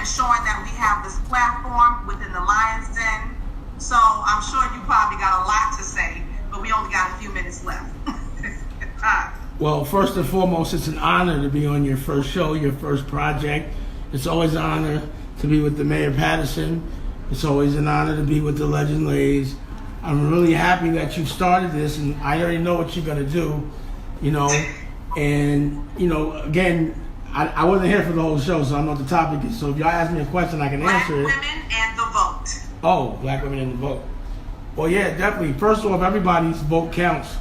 ensuring that we have this platform within the Lions Den. So I'm sure you probably got a lot to say, but we only got a few minutes left. Well, first and foremost, it's an honor to be on your first show, your first project. It's always an honor to be with the Mayor Patterson. It's always an honor to be with the Legend Lays. I'm really happy that you've started this, and I already know what you're going to do, you know. And, you know, again, I wasn't here for the whole show, so I know what the topic is. So if y'all ask me a question, I can answer it. Black women and the vote. Oh, black women and the vote. Well, yeah, definitely. First off, everybody's vote counts.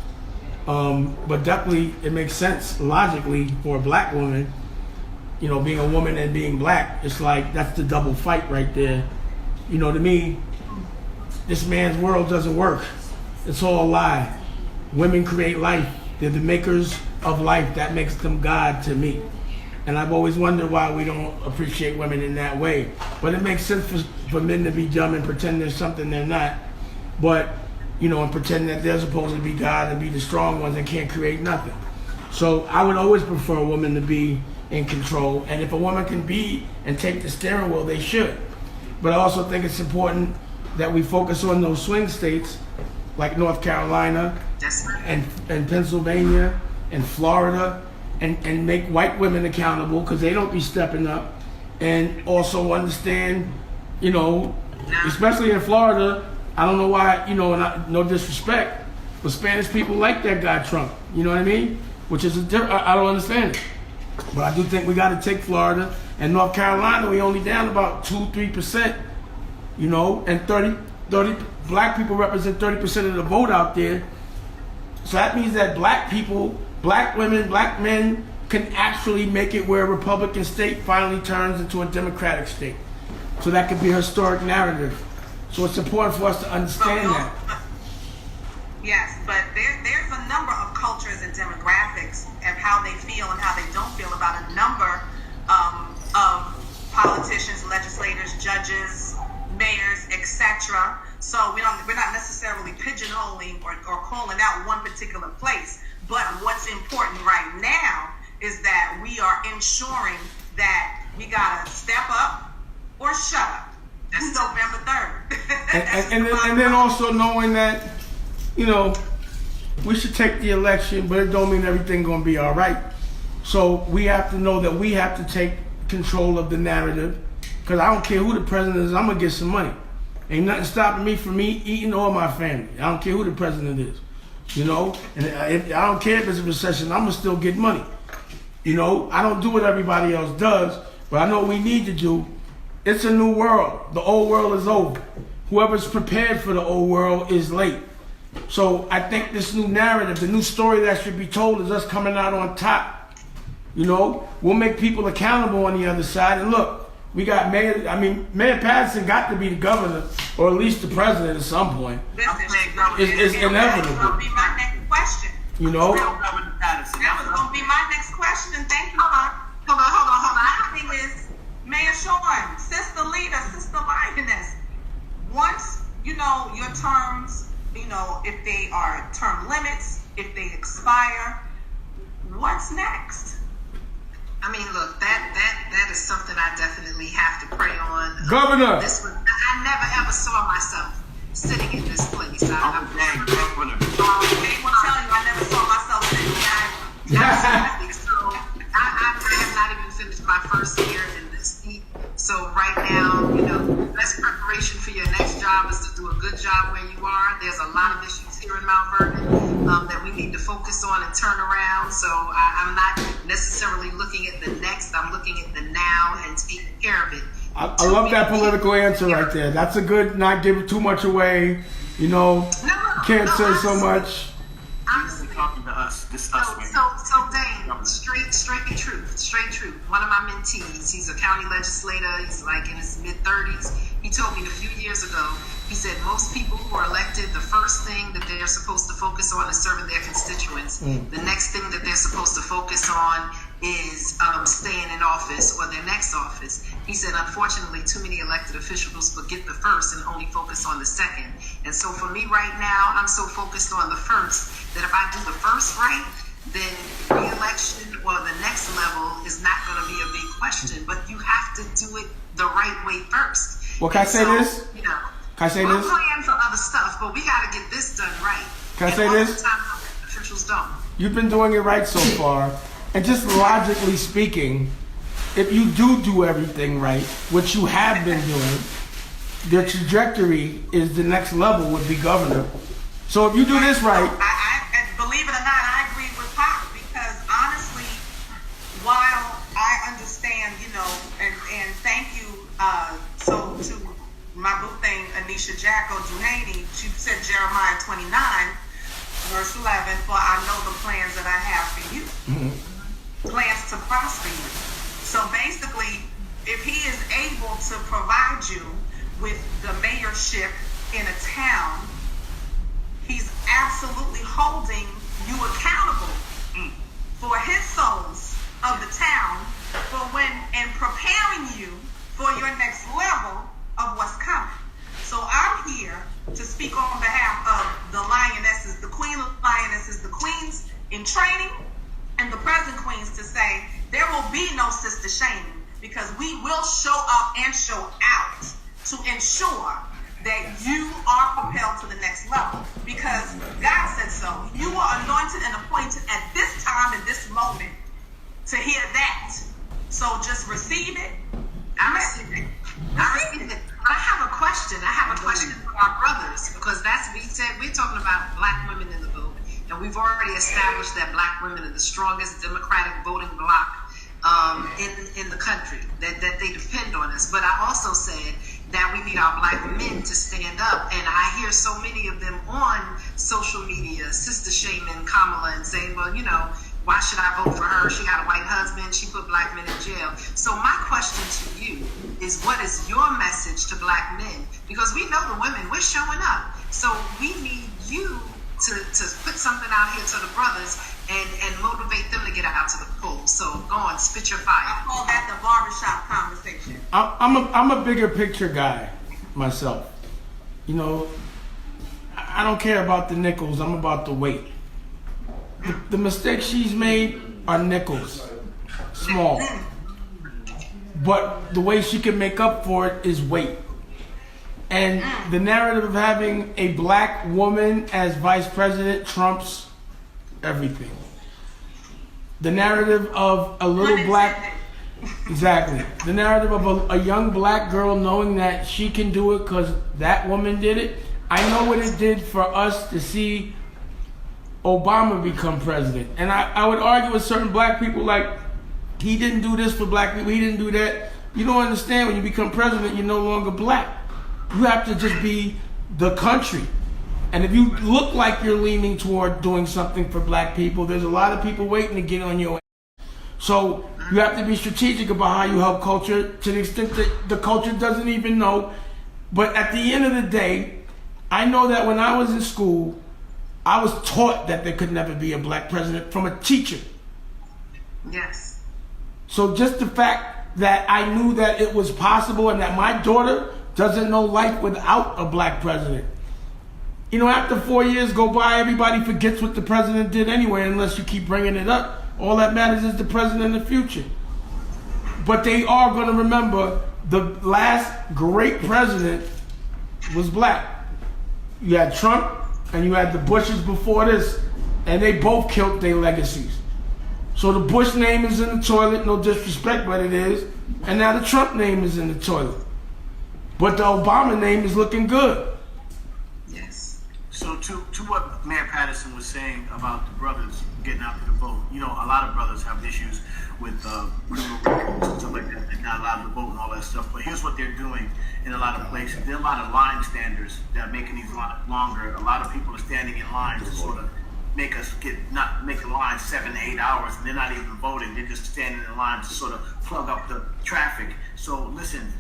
But definitely it makes sense logically for a black woman, you know, being a woman and being black. It's like that's the double fight right there. You know, to me, this man's world doesn't work. It's all a lie. Women create life. They're the makers of life. That makes them God to me. And I've always wondered why we don't appreciate women in that way. But it makes sense for men to be dumb and pretend there's something they're not. But, you know, and pretend that they're supposed to be God and be the strong ones and can't create nothing. So I would always prefer a woman to be in control. And if a woman can be and take the steering wheel, they should. But I also think it's important that we focus on those swing states like North Carolina and Pennsylvania and Florida and make white women accountable because they don't be stepping up. And also understand, you know, especially in Florida, I don't know why, you know, and no disrespect, but Spanish people like that guy Trump. You know what I mean? Which is I don't understand it. But I do think we got to take Florida and North Carolina. We only down about 2-3%, you know, and 30 black people represent 30% of the vote out there. So that means that black people, black women, black men can actually make it where a Republican state finally turns into a Democratic state. So that could be a historic narrative. So it's important for us to understand that. Yes, but there's a number of cultures and demographics of how they feel and how they don't feel about a number of politicians, legislators, judges, mayors, etc. So we're not necessarily pigeonholing or calling out one particular place. But what's important right now is that we are ensuring that we gotta step up or shut up. That's November 3rd. and then also knowing that, you know, we should take the election, but it don't mean everything gonna be all right. So we have to know that we have to take control of the narrative, because I don't care who the president is, I'm gonna get some money. Ain't nothing stopping me from me eating or my family. I don't care who the president is, you know. And I don't care if it's a recession, I'm gonna still get money. You know, I don't do what everybody else does, but I know what we need to do. It's a new world. The old world is over. Whoever's prepared for the old world is late. So I think this new narrative, the new story that should be told is us coming out on top. You know, we'll make people accountable on the other side. And look, we got Mayor Patterson got to be the governor, or at least the president at some point. It's inevitable. That was going to be my next question. You know? That was going to be my next question. Thank you. Hold on. My thing is, Mayor Sean, sister leader, sister lioness, once, you know, your terms, you know, if they are term limits, if they expire, what's next? I mean, look, that is something I definitely have to pray on. Governor! I never ever saw myself sitting in this place. I'm Governor. They will tell you I never saw myself sitting there. So I have not even finished my first year in this seat. So right now, you know, best preparation for your next job is to do a good job where you are. There's a lot of issues here in Mount Vernon that we need to focus on and turn around. So I'm not necessarily looking at the next. I'm looking at the now and taking care of it. I love that political answer right there. That's a good, not give too much away. You know, can't say so much. Honestly, talking to us. This us. So Dane, straight truth. One of my mentees, he's a county legislator. He's like in his mid-30s. He told me a few years ago, he said most people who are elected, the first thing that they're supposed to focus on is serving their constituents. The next thing that they're supposed to focus on is staying in office or their next office. He said, unfortunately, too many elected officials forget the first and only focus on the second. And so for me right now, I'm so focused on the first that if I do the first right, then re-election or the next level is not going to be a big question. But you have to do it the right way first. Well, can I say this? You know, Can I say we're this? playing for other stuff, but we got to get this done right. Can I say and this? Sometimes officials don't. You've been doing it right so far. And just logically speaking, if you do everything right, which you have been doing, the trajectory is the next level would be governor. So if you do this right, I believe it or not, I agree with Pop, because honestly, while I understand, and thank you, so to my boo thing, Anisha Jacko Duhaney, she said Jeremiah 29, verse 11, for I know the plans that I have for you. Plans to prosper you. So basically, if he is able to provide you with the mayorship in a town, he's absolutely holding you accountable for his souls of the town, for when and preparing you for your next level of what's coming. So I'm here to speak on behalf of the lionesses, the queen lionesses, the queens in training, and the present queens, to say there will be no sister shaming, because we will show up and show out to ensure that you are propelled to the next level, because God said so. You are anointed and appointed at this time and this moment to hear that. So just receive it. I receive it. But I have a question. For our brothers, because we're talking about black women in the vote, and we've already established that black women are the strongest democratic voting bloc in the country, that they depend on us. But I also said that we need our black men to stand up, and I hear so many of them on social media sister shaming Kamala and saying, well, why should I vote for her? She got a white husband. She put black men in jail. So my question to you is, what is your message to black men? Because we know the women, we're showing up. So we need you to put something out here to the brothers and motivate them to get out to the polls. So go on, spit your fire. I call that the barbershop conversation. I'm a bigger picture guy myself. I don't care about the nickels. I'm about the weight. The mistakes she's made are nickels, small. But the way she can make up for it is weight. And the narrative of having a black woman as vice president trumps everything. The narrative of a little black... Exactly. The narrative of a young black girl knowing that she can do it because that woman did it. I know what it did for us to see Obama become president. And I would argue with certain black people, like, he didn't do this for black people, he didn't do that. You don't understand, when you become president, you're no longer black. You have to just be the country. And if you look like you're leaning toward doing something for black people, there's a lot of people waiting to get on your ass. So you have to be strategic about how you help culture, to the extent that the culture doesn't even know. But at the end of the day, I know that when I was in school, I was taught that there could never be a black president from a teacher. Yes. So just the fact that I knew that it was possible, and that my daughter doesn't know life without a black president. After 4 years go by, everybody forgets what the president did anyway, unless you keep bringing it up. All that matters is the president in the future. But they are going to remember the last great president was black. You had Trump, and you had the Bushes before this, and they both killed their legacies. So the Bush name is in the toilet, no disrespect, but it is. And now the Trump name is in the toilet. But the Obama name is looking good. Yes. So to what Mayor Patterson was saying about the brothers getting out to the vote, a lot of brothers have issues with criminal records and stuff like that. They're not allowed to vote and all that stuff. But here's what they're doing in a lot of places. There are a lot of line standards that are making these longer. A lot of people are standing in line to sort of make the line 7 to 8 hours, and they're not even voting. They're just standing in line to sort of plug up the traffic. So listen,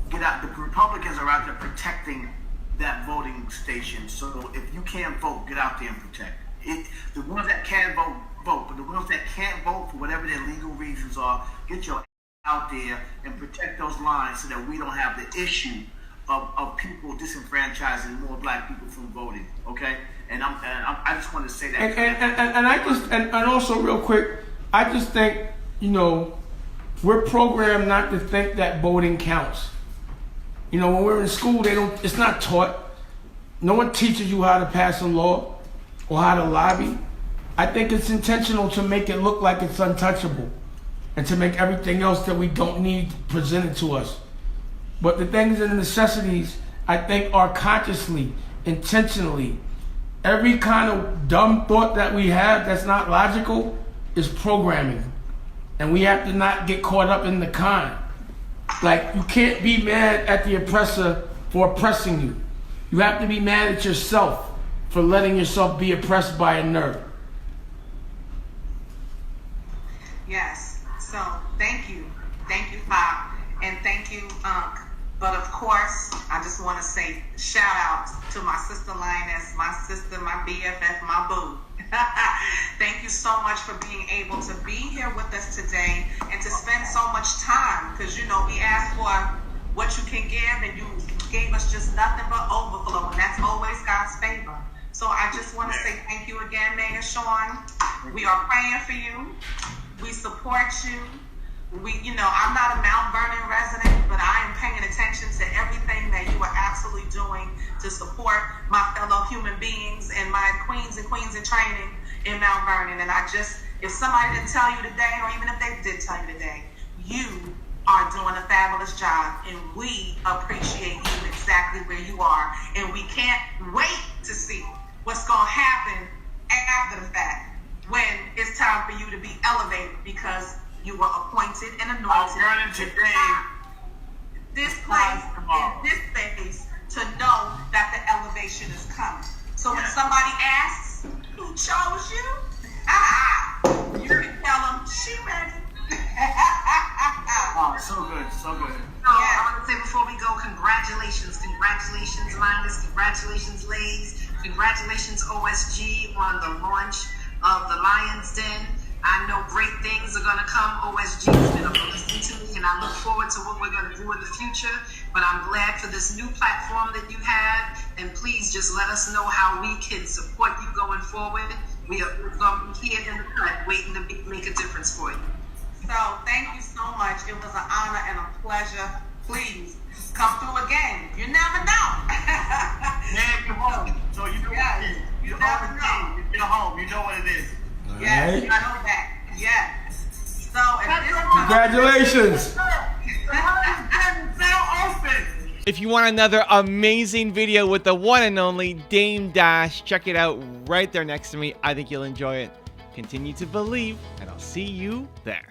get out. The Republicans are out there protecting that voting station. So if you can't vote, get out there and protect it. The ones that can vote, vote. But the ones that can't vote for whatever their legal reasons are, get your out there and protect those lines so that we don't have the issue of people disenfranchising more black people from voting. Okay, and I just want to say that. And I just and also real quick, I just think, you know, we're programmed not to think that voting counts. You know, when we're in school, it's not taught. No one teaches you how to pass a law or how to lobby. I think it's intentional to make it look like it's untouchable and to make everything else that we don't need presented to us. But the things and the necessities, I think, are consciously, intentionally. Every kind of dumb thought that we have that's not logical is programming. And we have to not get caught up in the con. Like, you can't be mad at the oppressor for oppressing you. You have to be mad at yourself for letting yourself be oppressed by a nerd. Yes. So thank you, Pop, and thank you, Unc. But of course, I just want to say shout out to my sister Lioness, my sister, my BFF, my boo. Thank you so much for being able to be here with us today and to spend so much time, because you know we asked for what you can give and you gave us just nothing but overflow, and that's always God's favor. So I just want to say thank you again, Mayor Sean. We are praying for you. We support you. I'm not a Mount Vernon resident, but I am paying attention to everything that you are absolutely doing to support my fellow human beings and my queens and queens in training in Mount Vernon. And if somebody didn't tell you today, or even if they did tell you today, you are doing a fabulous job, and we appreciate you exactly where you are. And we can't wait to see what's going to happen after the fact when it's time for you to be elevated, because you were appointed and anointed this place, in this space, to know that the elevation is coming. So when somebody asks who chose you, you can tell them she ready. Oh, so good, so good. I want to say before we go, congratulations, Linus, congratulations, Lays, congratulations, OSG, on the launch of the Lion's Den. I know great things are going to come. OSG has been a blessing to me, and I look forward to what we're going to do in the future. But I'm glad for this new platform that you have, and please just let us know how we can support you going forward. We're going to be here in the cut, waiting to make a difference for you. So thank you so much. It was an honor and a pleasure. Please come through again. You never know. Man, you're home. So you know what it is. You never know. You're home. You know what it is. Yes, Right. you know that. Yes. So at this point, Congratulations. If you want another amazing video with the one and only Dame Dash, check it out right there next to me. I think you'll enjoy it. Continue to believe, and I'll see you there.